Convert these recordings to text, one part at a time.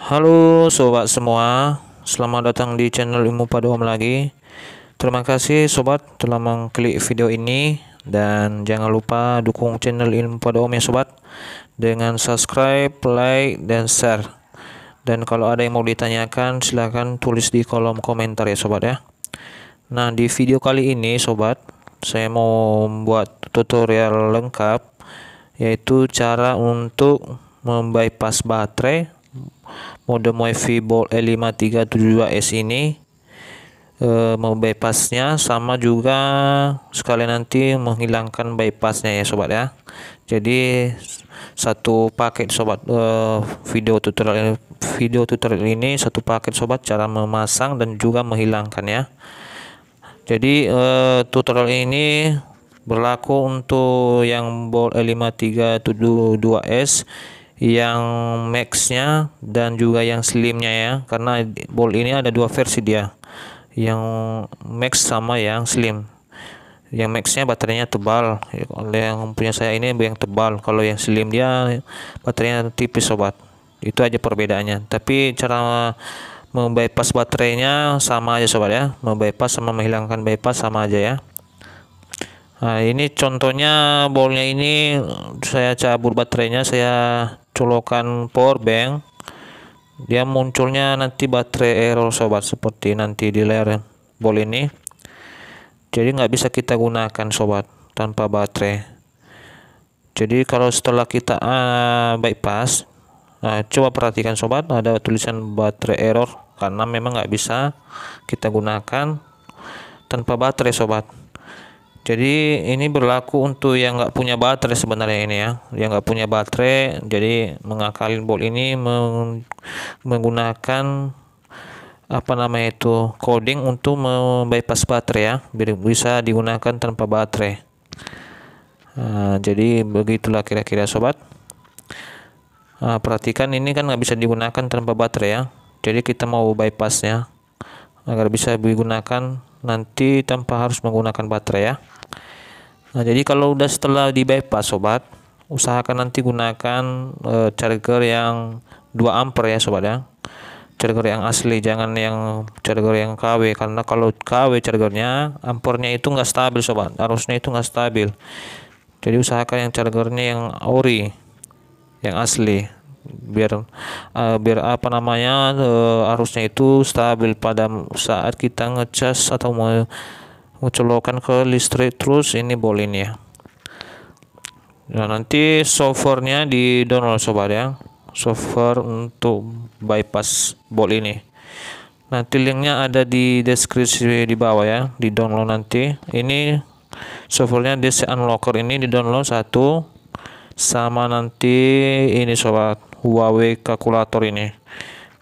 Halo sobat semua, selamat datang di channel Ilmu Pada Om lagi. Terima kasih sobat telah mengklik video ini dan jangan lupa dukung channel Ilmu Pada Om ya sobat dengan subscribe, like, dan share. Dan kalau ada yang mau ditanyakan silahkan tulis di kolom komentar ya sobat ya. Nah di video kali ini sobat, saya mau membuat tutorial lengkap yaitu cara untuk membypass baterai mode MIFI Bolt E5372S ini. Mau bypassnya sama juga sekalian nanti menghilangkan bypassnya ya sobat ya. Jadi satu paket sobat, video tutorial ini satu paket sobat, cara memasang dan juga menghilangkan ya. Jadi tutorial ini berlaku untuk yang Bolt E5372S yang maxnya dan juga yang slimnya ya, karena bolt ini ada dua versi dia, yang max sama yang slim. Yang maxnya baterainya tebal, kalau yang punya saya ini yang tebal, kalau yang slim dia baterainya tipis sobat. Itu aja perbedaannya, tapi cara membypass baterainya sama aja sobat ya, membypass sama menghilangkan bypass sama aja ya. Nah ini contohnya bolnya ini saya cabut baterainya, saya colokan power bank, dia munculnya nanti baterai error sobat, seperti nanti di layar bol ini. Jadi nggak bisa kita gunakan sobat tanpa baterai. Jadi kalau setelah kita bypass, coba perhatikan sobat, ada tulisan baterai error karena memang nggak bisa kita gunakan tanpa baterai sobat. Jadi ini berlaku untuk yang nggak punya baterai sebenarnya ini ya, yang nggak punya baterai. Jadi mengakalin bolt ini menggunakan apa namanya itu coding untuk membypass baterai ya, biar bisa digunakan tanpa baterai. Jadi begitulah kira-kira sobat. Perhatikan ini kan nggak bisa digunakan tanpa baterai ya. Jadi kita mau bypassnya agar bisa digunakan nanti tanpa harus menggunakan baterai ya. Jadi kalau udah setelah di bypass sobat, usahakan nanti gunakan charger yang 2 ampere ya sobat ya. Charger yang asli, jangan yang charger yang KW, karena kalau KW chargernya ampernya itu nggak stabil sobat, arusnya itu nggak stabil. Jadi usahakan yang chargernya yang ori, yang asli, biar apa namanya arusnya itu stabil pada saat kita ngecas atau mencolokkan ke listrik terus ini bolt ini ya. Nah nanti softwarenya di download sobat ya, software untuk bypass bolt ini. Nanti linknya ada di deskripsi di bawah ya, di download nanti. Ini softwarenya DC Unlocker, ini di download satu, sama nanti ini sobat, Huawei kalkulator ini.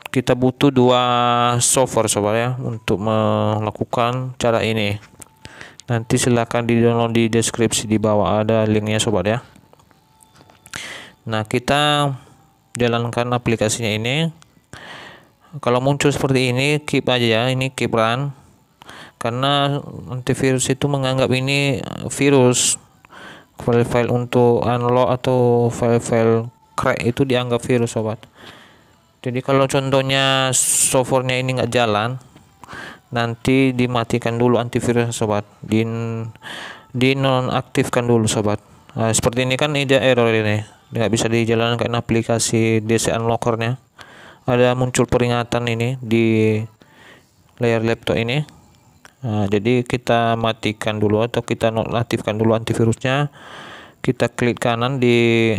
Kita butuh 2 software sobat ya untuk melakukan cara ini. Nanti silahkan di download di deskripsi di bawah, ada linknya sobat ya. Nah kita jalankan aplikasinya ini. Kalau muncul seperti ini, keep aja ya, ini keep run, karena antivirus itu menganggap ini virus. File-file untuk unlock atau file-file crack itu dianggap virus sobat. Jadi kalau contohnya softwarenya ini nggak jalan, nanti dimatikan dulu antivirus sobat, di nonaktifkan dulu sobat. Seperti ini kan ide error ini, nggak bisa dijalankan aplikasi DC Unlocker-nya. Ada muncul peringatan ini di layar laptop ini. Jadi kita matikan dulu atau kita nonaktifkan dulu antivirusnya. Kita klik kanan di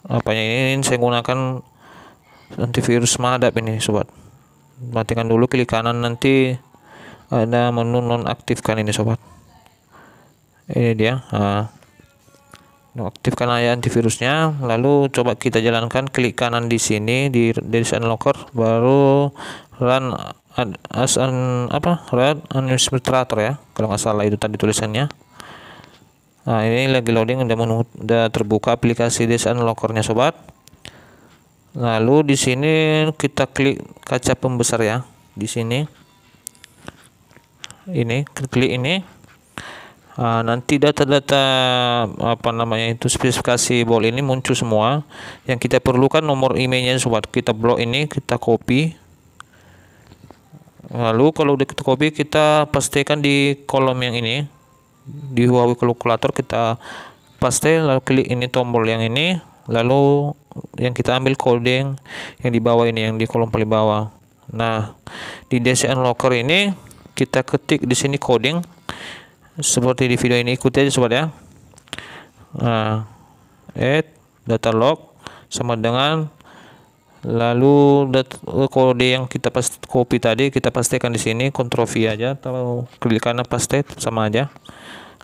apanya ini saya gunakan antivirus Madap ini sobat. Matikan dulu, klik kanan, nanti ada menu nonaktifkan ini sobat. Ini dia. Nonaktifkan aja antivirusnya, lalu coba kita jalankan, klik kanan di sini di DC Unlocker, baru run as run administrator ya, kalau nggak salah itu tadi tulisannya. Nah ini lagi loading, udah terbuka aplikasi DC Unlocker-nya sobat. Lalu di sini kita klik kaca pembesar ya, di sini ini klik ini. Nanti data-data spesifikasi bolt ini muncul semua. Yang kita perlukan nomor emailnya sobat, kita blok ini, kita copy. Lalu kalau udah kita copy, kita pastikan di kolom yang ini, di Huawei kalkulator kita paste, lalu klik ini tombol yang ini, lalu yang kita ambil coding yang di bawah ini, yang di kolom paling bawah. Nah, di DC Unlocker ini kita ketik di sini coding seperti di video ini, ikuti aja sobat ya. Add data log sama dengan, lalu kode yang kita copy tadi kita pastikan di sini, Ctrl V aja atau klik kanan paste sama aja,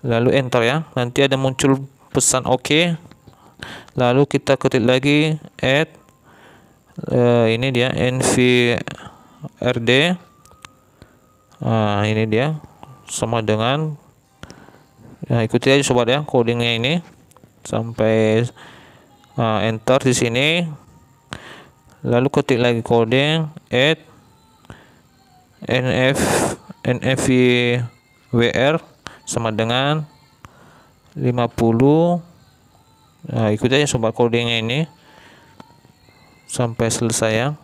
lalu enter ya. Nanti ada muncul pesan OK, lalu kita ketik lagi add ini dia NVRD. Ini dia sama dengan, ikuti aja sobat ya codingnya ini sampai enter di sini. Lalu ketik lagi coding add NFVR sama dengan 50. Ikuti aja sobat codingnya ini sampai selesai ya.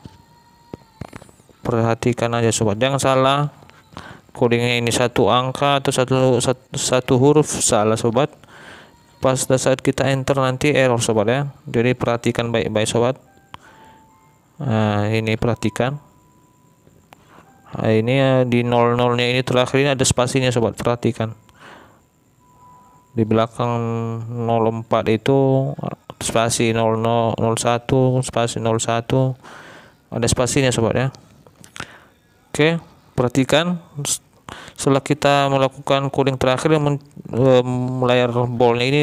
Perhatikan aja sobat, jangan salah codingnya ini satu angka atau satu huruf salah sobat. Pas saat kita enter nanti error sobat ya. Jadi perhatikan baik-baik sobat. Ini perhatikan. Ini di 00-nya ini terakhir ini ada spasinya sobat, perhatikan. Di belakang 04 itu spasi 00, 01, spasi 01, ada spasinya sobat ya. Oke, perhatikan setelah kita melakukan coding terakhir, layar boltnya ini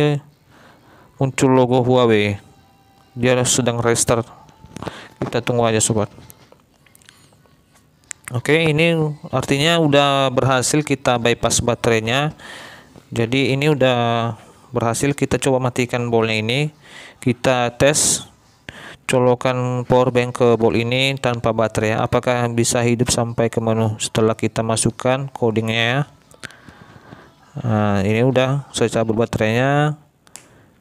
muncul logo Huawei, dia sedang restart. Kita tunggu aja sobat. Oke, ini artinya udah berhasil kita bypass baterainya. Jadi ini udah berhasil. Kita coba matikan boltnya ini, kita tes colokan power bank ke bolt ini tanpa baterai, apakah bisa hidup sampai ke menu setelah kita masukkan codingnya ya. Ini udah saya cabut baterainya.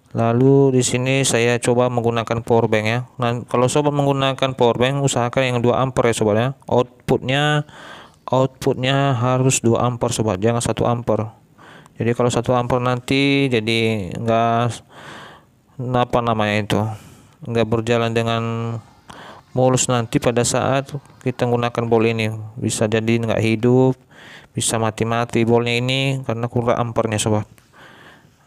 Lalu di sini saya coba menggunakan power bank ya. Nah, kalau sobat menggunakan power bank, usahakan yang 2 ampere ya sobat ya. Outputnya harus 2 ampere sobat, jangan 1 ampere. Jadi kalau 1 ampere nanti jadi enggak enggak berjalan dengan mulus nanti pada saat kita menggunakan bolt ini. Bisa jadi enggak hidup, bisa mati-mati boltnya ini karena kurang ampernya sobat.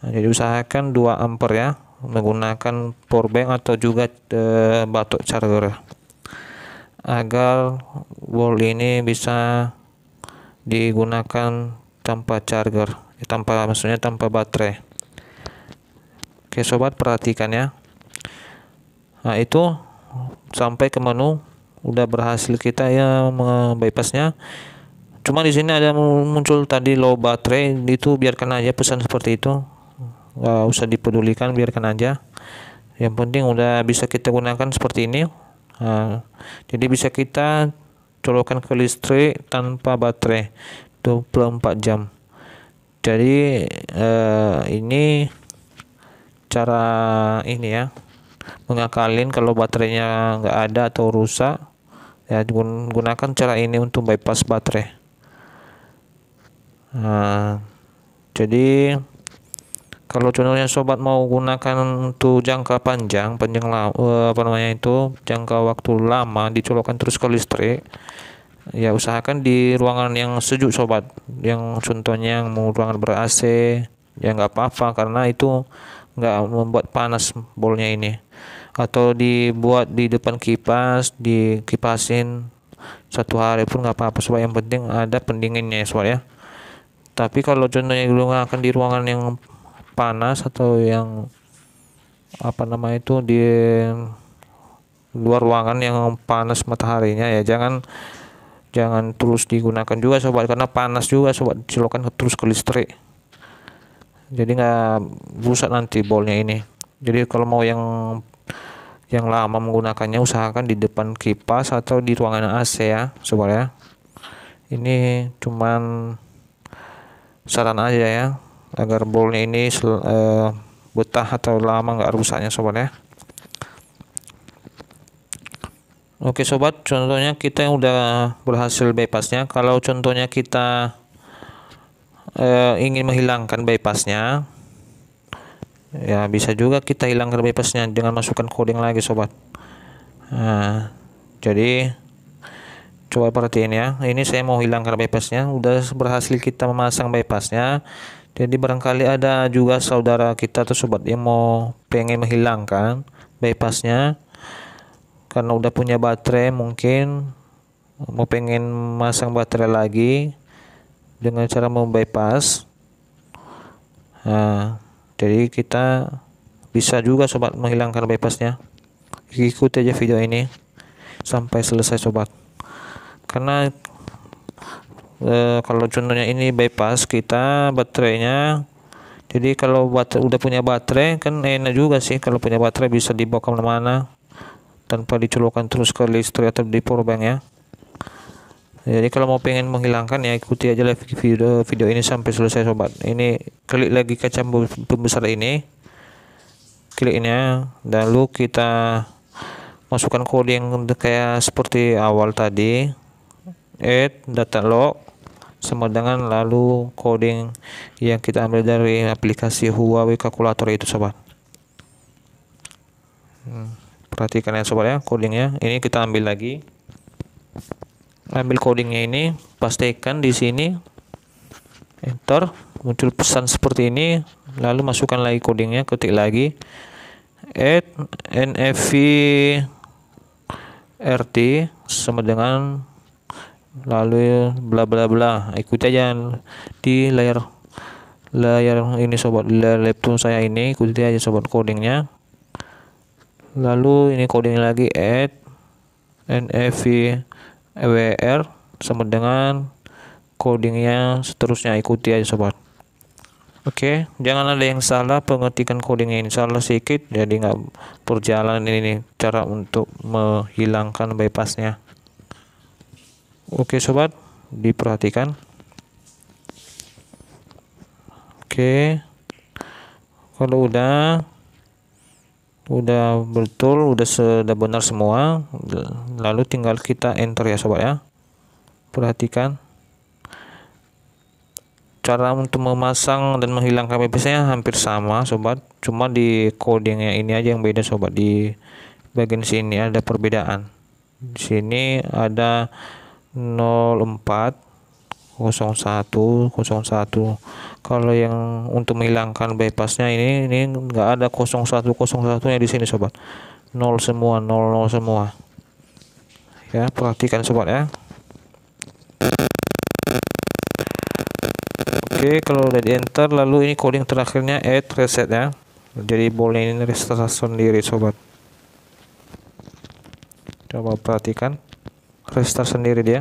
Jadi usahakan 2 ampere ya, menggunakan power bank atau juga batok charger agar bolt ini bisa digunakan tanpa charger, maksudnya tanpa baterai. Oke sobat, perhatikan ya. Itu sampai ke menu, udah berhasil kita ya bypassnya. Cuma di sini ada muncul tadi low baterai, itu biarkan aja pesan seperti itu. Nggak usah dipedulikan, biarkan aja. Yang penting udah bisa kita gunakan seperti ini. Jadi bisa kita colokan ke listrik tanpa baterai 24 jam. Jadi ini cara ini ya, mengakalin kalau baterainya nggak ada atau rusak ya, gunakan cara ini untuk bypass baterai. Jadi kalau contohnya sobat mau gunakan untuk jangka panjang jangka waktu lama, dicolokkan terus ke listrik ya, usahakan di ruangan yang sejuk sobat. Yang contohnya yang mau ruangan ber-AC ya nggak apa-apa, karena itu nggak membuat panas bolnya ini. Atau dibuat di depan kipas, dikipasin 1 hari pun nggak apa-apa sobat, yang penting ada pendinginnya ya sobat ya. Tapi kalau contohnya digunakan di ruangan yang panas atau yang di luar ruangan yang panas mataharinya ya, jangan terus digunakan juga sobat, karena panas juga sobat, silakan terus ke listrik, jadi nggak rusak nanti bolnya ini. Jadi kalau mau yang lama menggunakannya, usahakan di depan kipas atau di ruangan AC ya sobat ya. Ini cuman saran aja ya, agar bolnya ini betah atau lama nggak rusaknya sobat ya. Oke sobat, contohnya kita udah berhasil bypassnya. Kalau contohnya kita ingin menghilangkan bypassnya, ya bisa juga kita hilangkan bypassnya dengan masukkan coding lagi sobat. Nah, jadi coba perhatiin ya, ini saya mau hilangkan bypassnya, udah berhasil kita memasang bypassnya. Jadi barangkali ada juga saudara kita atau sobat yang mau pengen menghilangkan bypassnya karena udah punya baterai, mungkin mau pengen masang baterai lagi dengan cara membypass. Nah, jadi kita bisa juga sobat menghilangkan bypassnya. Ikuti aja video ini sampai selesai sobat, karena kalau contohnya ini bypass kita baterainya, jadi kalau udah punya baterai kan enak juga sih, kalau punya baterai bisa dibawa kemana-mana tanpa dicolokkan terus ke listrik atau di powerbank ya. Jadi kalau mau pengen menghilangkan ya ikuti aja video ini sampai selesai sobat. Ini klik lagi kaca pembesar ini, kliknya, lalu kita masukkan kode yang kayak seperti awal tadi, add data log sama dengan lalu coding yang kita ambil dari aplikasi Huawei kalkulator itu sobat. Perhatikan ya sobat ya, codingnya ini kita ambil lagi, ambil codingnya ini, pastikan di sini enter, muncul pesan seperti ini, lalu masukkan lagi codingnya, ketik lagi add NFV RT sama dengan lalu bla bla bla, ikuti aja di layar ini sobat, di layar laptop saya ini, ikuti aja sobat codingnya. Lalu ini coding lagi add NFVWR sama dengan codingnya seterusnya, ikuti aja sobat. Oke, jangan ada yang salah pengetikan codingnya, ini salah sedikit jadi nggak berjalan ini cara untuk menghilangkan bypassnya. Oke sobat, diperhatikan. Oke, kalau udah betul, sudah benar semua, lalu tinggal kita enter ya sobat ya. Perhatikan cara untuk memasang dan menghilangkan bypassnya hampir sama sobat, cuma di codingnya ini aja yang beda sobat. Di bagian sini ada perbedaan, di sini ada 040101. Kalau yang untuk menghilangkan bypassnya ini enggak ada 0101 nya di sini sobat, 0 semua, 00 semua ya. Perhatikan sobat ya. Oke, kalau udah di enter, lalu ini coding terakhirnya add reset ya, jadi boleh ini restart sendiri sobat. Coba perhatikan, restart sendiri dia.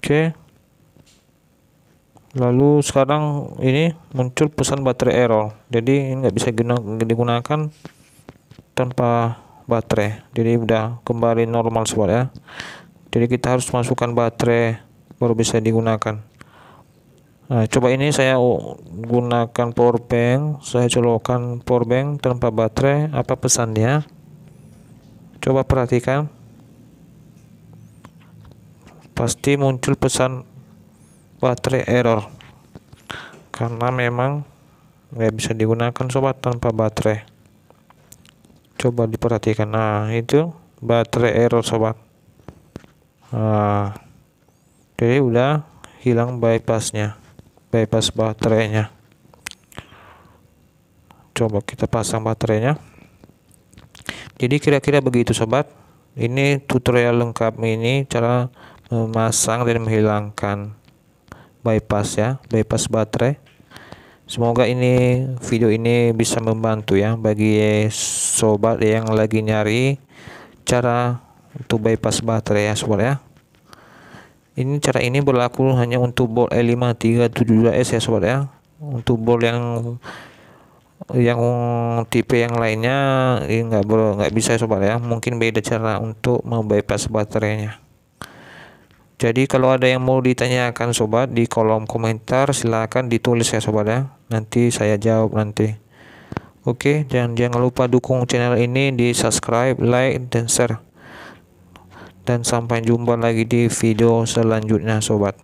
Oke, lalu sekarang ini muncul pesan baterai error, jadi ini nggak bisa digunakan tanpa baterai, jadi udah kembali normal sobat ya. Jadi kita harus masukkan baterai baru bisa digunakan. Nah, coba ini saya gunakan power bank, saya colokkan power bank tanpa baterai, apa pesannya? Coba perhatikan, pasti muncul pesan baterai error karena memang nggak bisa digunakan sobat tanpa baterai. Coba diperhatikan, nah itu baterai error sobat. Nah, jadi udah hilang bypassnya, bypass baterainya. Coba kita pasang baterainya. Jadi kira-kira begitu sobat, ini tutorial lengkap ini cara memasang dan menghilangkan bypass ya, bypass baterai. Semoga ini video ini bisa membantu ya bagi sobat yang lagi nyari cara untuk bypass baterai ya sobat ya. Ini cara ini berlaku hanya untuk board E5372S ya sobat ya. Untuk board yang tipe yang lainnya ini nggak bisa sobat ya, mungkin beda cara untuk membypass baterainya. Jadi kalau ada yang mau ditanyakan sobat di kolom komentar silahkan ditulis ya sobat ya. Nanti saya jawab nanti. Oke, jangan lupa dukung channel ini di subscribe, like, dan share. Dan sampai jumpa lagi di video selanjutnya sobat.